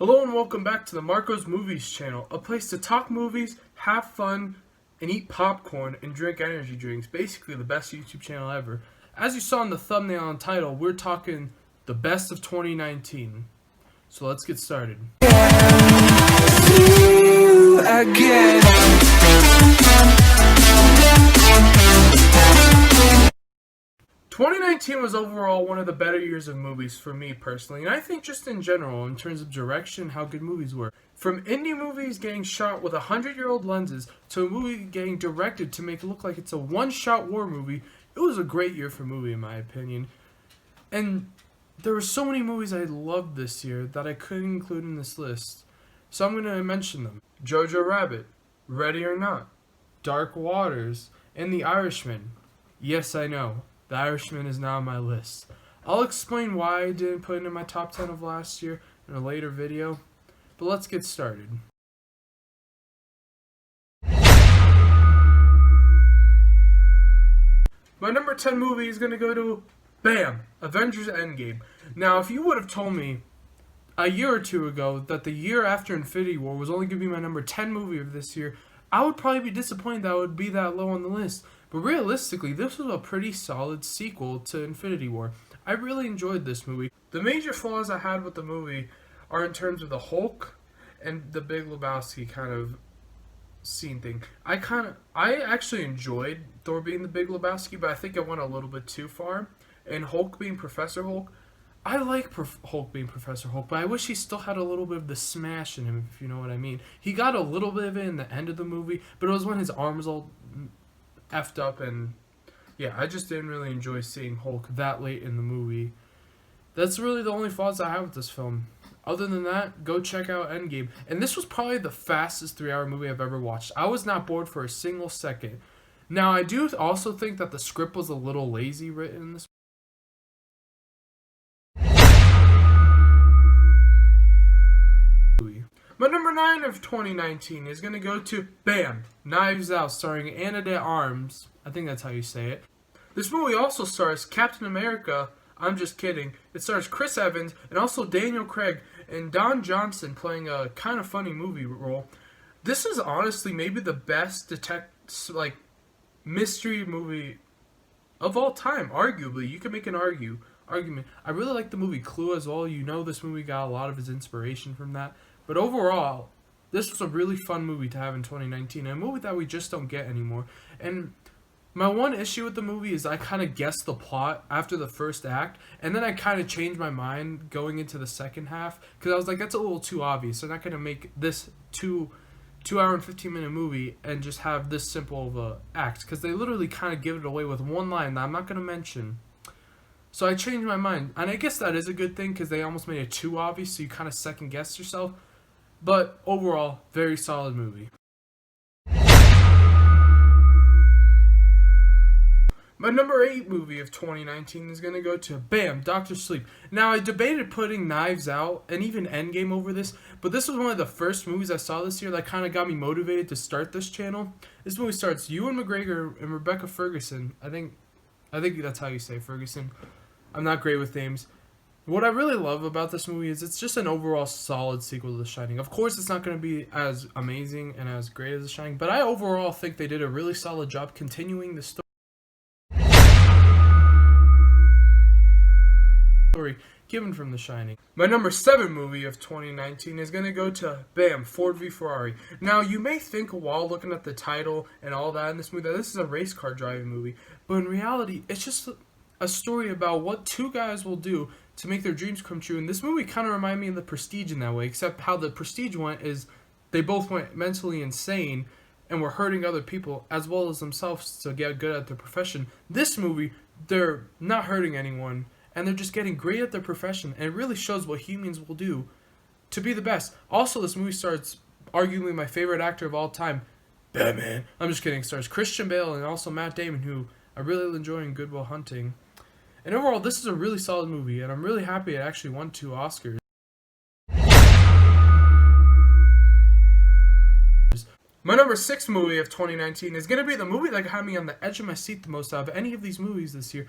Hello and welcome back to the Marco's Movies channel, a place to talk movies, have fun, and eat popcorn and drink energy drinks. Basically the best YouTube channel ever. As you saw in the thumbnail and title, we're talking the best of 2019. So let's get started. Again. 2019 was overall one of the better years of movies for me personally, and I think just in general, in terms of direction, how good movies were. From indie movies getting shot with 100-year-old lenses to a movie getting directed to make it look like it's a one-shot war movie, it was a great year for movie in my opinion. And there were so many movies I loved this year that I couldn't include in this list. So I'm going to mention them. Jojo Rabbit, Ready or Not, Dark Waters, and The Irishman. Yes, I know. The Irishman is now on my list. I'll explain why I didn't put it in my top 10 of last year in a later video, but let's get started. My number 10 movie is going to go to, bam, Avengers Endgame. Now, if you would have told me a year or two ago that the year after Infinity War was only going to be my number 10 movie of this year, I would probably be disappointed that it would be that low on the list. But realistically, this was a pretty solid sequel to Infinity War. I really enjoyed this movie. The major flaws I had with the movie are in terms of the Hulk and the Big Lebowski kind of scene thing. I actually enjoyed Thor being the Big Lebowski, but I think it went a little bit too far. And Hulk being Professor Hulk, I like Hulk being Professor Hulk, but I wish he still had a little bit of the smash in him, if you know what I mean. He got a little bit of it in the end of the movie, but it was when his arm was all effed up, and yeah, I just didn't really enjoy seeing Hulk that late in the movie. That's really the only flaws I have with this film. Other than that, go check out Endgame. And this was probably the fastest 3-hour movie I've ever watched. I was not bored for a single second. Now, I do also think that the script was a little lazy written in this. My number 9 of 2019 is going to go to, bam, Knives Out, starring Ana de Armas. I think that's how you say it. This movie also stars Captain America. I'm just kidding. It stars Chris Evans and also Daniel Craig and Don Johnson playing a kind of funny movie role. This is honestly maybe the best mystery movie of all time, arguably. You can make an argument. I really like the movie Clue as well. You know this movie got a lot of its inspiration from that. But overall, this was a really fun movie to have in 2019, a movie that we just don't get anymore. And my one issue with the movie is I kind of guessed the plot after the first act, and then I kind of changed my mind going into the second half, because I was like, that's a little too obvious. They're not going to make this 2 hour and 15-minute movie and just have this simple of a act, because they literally kind of give it away with one line that I'm not going to mention. So I changed my mind, and I guess that is a good thing, because they almost made it too obvious, so you kind of second-guess yourself. But overall, very solid movie. My number 8 movie of 2019 is going to go to, bam, Dr. Sleep. Now, I debated putting Knives Out and even Endgame over this, but this was one of the first movies I saw this year that kind of got me motivated to start this channel. This movie stars Ewan McGregor and Rebecca Ferguson. I think that's how you say Ferguson. I'm not great with names. What I really love about this movie is it's just an overall solid sequel to The Shining. Of course, it's not going to be as amazing and as great as The Shining, but I overall think they did a really solid job continuing the story given from The Shining. My number 7 movie of 2019 is going to go to, bam, Ford v Ferrari. Now, you may think while looking at the title and all that in this movie that this is a race car driving movie, but in reality, it's just a story about what two guys will do to make their dreams come true. And this movie kind of reminded me of The Prestige in that way, except how The Prestige went is they both went mentally insane and were hurting other people as well as themselves to get good at their profession. This movie, they're not hurting anyone, and they're just getting great at their profession, and it really shows what humans will do to be the best. Also, this movie stars arguably my favorite actor of all time, Batman. I'm just kidding. It stars Christian Bale and also Matt Damon, who I really enjoy in Good Will Hunting. And overall, this is a really solid movie, and I'm really happy it actually won 2 Oscars. My number 6 movie of 2019 is going to be the movie that had me on the edge of my seat the most out of any of these movies this year.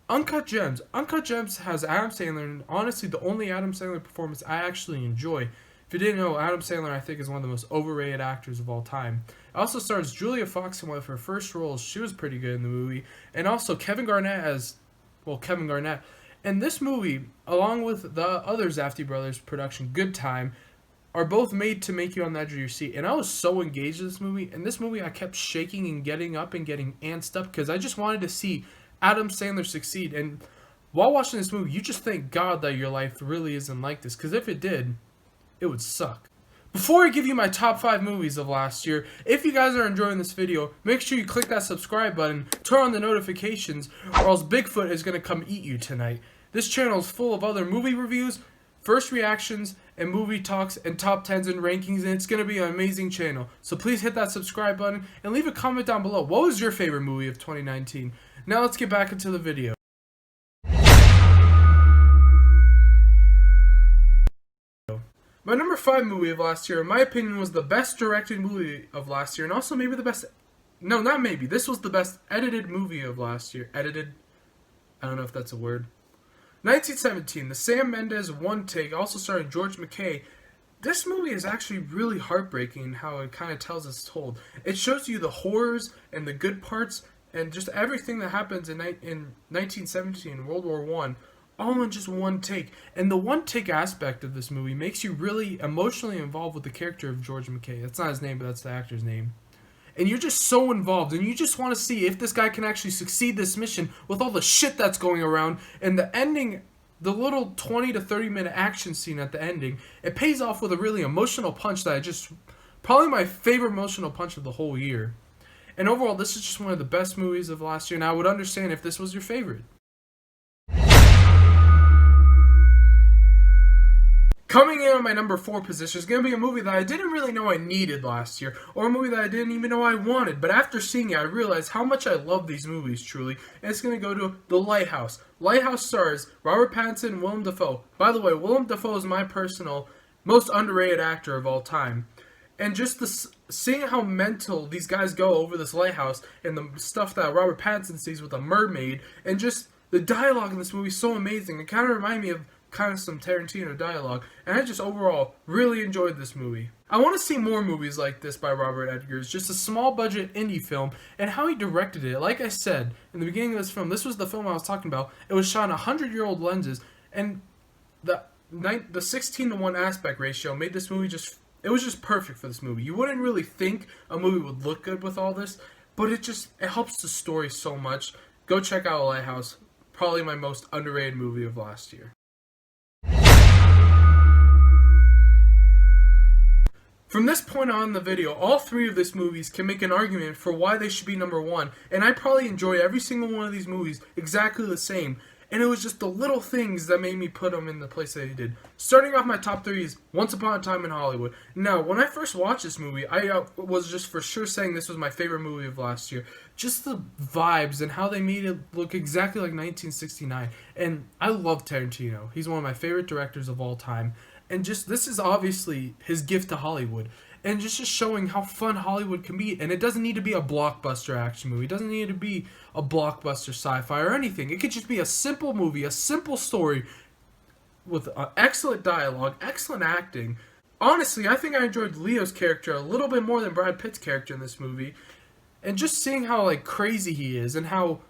Uncut Gems. Uncut Gems has Adam Sandler, and honestly, the only Adam Sandler performance I actually enjoy. If you didn't know, Adam Sandler, I think, is one of the most overrated actors of all time. It also stars Julia Fox in one of her first roles. She was pretty good in the movie. And also Kevin Garnett as, well, Kevin Garnett. And this movie, along with the other Safdie Brothers production, Good Time, are both made to make you on the edge of your seat. And I was so engaged in this movie. In this movie, I kept shaking and getting up and getting antsed up because I just wanted to see Adam Sandler succeed. And while watching this movie, you just thank God that your life really isn't like this. Because if it did, it would suck. Before I give you my top 5 movies of last year, if you guys are enjoying this video, make sure you click that subscribe button, turn on the notifications, or else Bigfoot is going to come eat you tonight. This channel is full of other movie reviews, first reactions, and movie talks, and top 10s and rankings, and it's going to be an amazing channel. So please hit that subscribe button, and leave a comment down below. What was your favorite movie of 2019? Now let's get back into the video. My number 5 movie of last year, in my opinion, was the best directed movie of last year, and also maybe the best... No, not maybe. This was the best edited movie of last year. Edited? I don't know if that's a word. 1917, the Sam Mendes One Take, also starring George McKay. This movie is actually really heartbreaking in how it kind of tells us told. It shows you the horrors and the good parts and just everything that happens in 1917, World War I, all in just one take. And the one take aspect of this movie makes you really emotionally involved with the character of George McKay. That's not his name, but that's the actor's name. And you're just so involved, and you just want to see if this guy can actually succeed this mission with all the shit that's going around. And the ending, the little 20 to 30 minute action scene at the ending, it pays off with a really emotional punch that probably my favorite emotional punch of the whole year. And overall, this is just one of the best movies of last year, and I would understand if this was your favorite. Coming in on my number 4 position is going to be a movie that I didn't really know I needed last year, or a movie that I didn't even know I wanted, but after seeing it, I realized how much I love these movies, truly, and it's going to go to The Lighthouse. Lighthouse stars Robert Pattinson and Willem Dafoe. By the way, Willem Dafoe is my personal most underrated actor of all time. And just seeing how mental these guys go over this lighthouse, and the stuff that Robert Pattinson sees with a mermaid, and just the dialogue in this movie is so amazing. It kind of reminded me of kind of some Tarantino dialogue, and I just overall really enjoyed this movie. I want to see more movies like this by Robert Eggers, just a small budget indie film, and how he directed it. Like I said in the beginning of this film, this was the film I was talking about. It was shot in 100-year-old lenses, and the 16:1 aspect ratio made this movie it was just perfect for this movie. You wouldn't really think a movie would look good with all this, but it helps the story so much. Go check out Lighthouse, probably my most underrated movie of last year. From this point on in the video, all 3 of these movies can make an argument for why they should be number 1, and I probably enjoy every single one of these movies exactly the same, and it was just the little things that made me put them in the place that they did. Starting off my top 3 is Once Upon a Time in Hollywood. Now, when I first watched this movie, I was just for sure saying this was my favorite movie of last year. Just the vibes and how they made it look exactly like 1969, and I love Tarantino. He's one of my favorite directors of all time. And this is obviously his gift to Hollywood. And just showing how fun Hollywood can be. And it doesn't need to be a blockbuster action movie. It doesn't need to be a blockbuster sci-fi or anything. It could just be a simple movie, a simple story with excellent dialogue, excellent acting. Honestly, I think I enjoyed Leo's character a little bit more than Brad Pitt's character in this movie. And just seeing how crazy he is, and how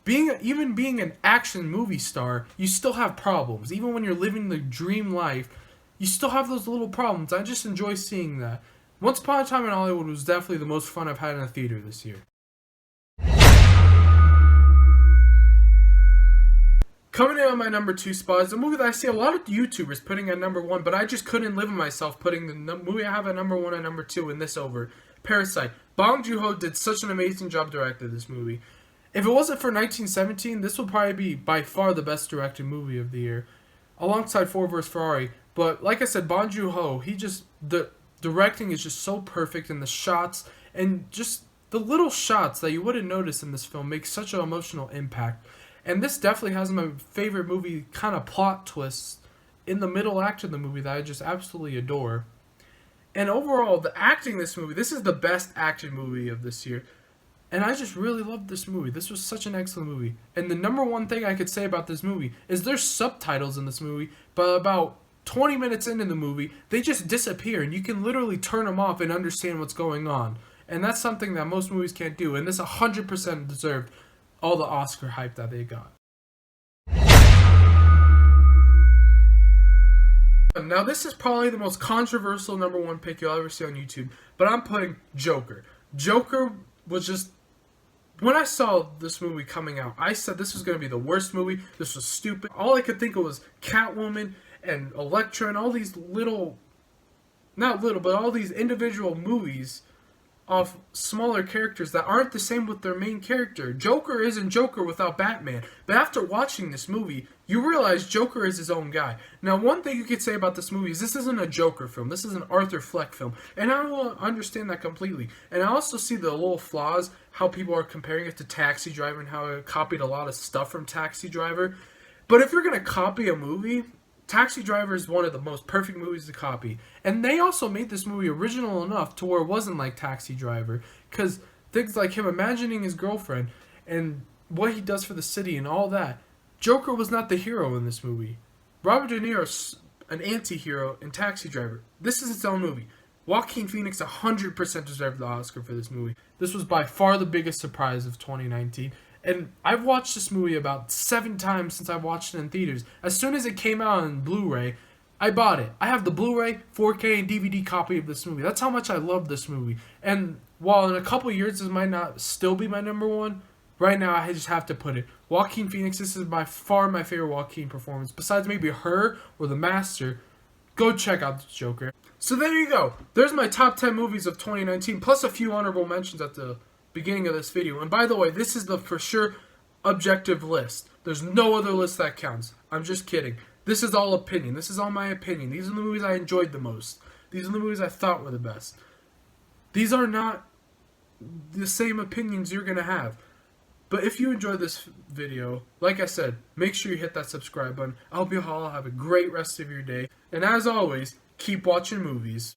even being an action movie star, you still have problems. Even when you're living the dream life, you still have those little problems. I just enjoy seeing that. Once Upon a Time in Hollywood was definitely the most fun I've had in a theater this year. Coming in on my number 2 spot is a movie that I see a lot of YouTubers putting at number 1, but I just couldn't live with myself putting the movie I have at number 1 and number 2 and this over. Parasite. Bong Joon-ho did such an amazing job directing this movie. If it wasn't for 1917, this would probably be by far the best directed movie of the year, alongside Ford vs. Ferrari. But like I said, Bong Joon-ho, the directing is just so perfect, and the shots and just the little shots that you wouldn't notice in this film make such an emotional impact. And this definitely has my favorite movie kind of plot twists in the middle act of the movie that I just absolutely adore. And overall, the acting in this movie, this is the best action movie of this year. And I just really loved this movie. This was such an excellent movie. And the number 1 thing I could say about this movie is there's subtitles in this movie, but about 20 minutes into the movie, they just disappear, and you can literally turn them off and understand what's going on. And that's something that most movies can't do, and this 100% deserved all the Oscar hype that they got. Now, this is probably the most controversial number one pick you'll ever see on YouTube, but I'm putting Joker. Joker was just... When I saw this movie coming out, I said this was going to be the worst movie. This was stupid. All I could think of was Catwoman and Elektra and all these little... Not little, but all these individual movies of smaller characters that aren't the same with their main character. Joker isn't Joker without Batman. But after watching this movie, you realize Joker is his own guy. Now, one thing you could say about this movie is this isn't a Joker film. This is an Arthur Fleck film. And I will understand that completely. And I also see the little flaws, how people are comparing it to Taxi Driver and how it copied a lot of stuff from Taxi Driver. But if you're going to copy a movie, Taxi Driver is one of the most perfect movies to copy. And they also made this movie original enough to where it wasn't like Taxi Driver. Because things like him imagining his girlfriend and what he does for the city and all that. Joker was not the hero in this movie. Robert De Niro's an anti-hero in Taxi Driver. This is its own movie. Joaquin Phoenix 100% deserved the Oscar for this movie. This was by far the biggest surprise of 2019. And I've watched this movie about 7 times since I watched it in theaters. As soon as it came out on Blu-ray, I bought it. I have the Blu-ray, 4K, and DVD copy of this movie. That's how much I love this movie. And while in a couple years this might not still be my number one, right now I just have to put it. Joaquin Phoenix, this is by far my favorite Joaquin performance. Besides maybe Her or The Master, go check out the Joker. So there you go. There's my top 10 movies of 2019, plus a few honorable mentions at the beginning of this video. And by the way, this is the for sure objective list. There's no other list that counts. I'm just kidding. This is all opinion. This is all my opinion. These are the movies I enjoyed the most. These are the movies I thought were the best. These are not the same opinions you're going to have. But if you enjoyed this video, like I said, make sure you hit that subscribe button. I hope you all have a great rest of your day. And as always, keep watching movies.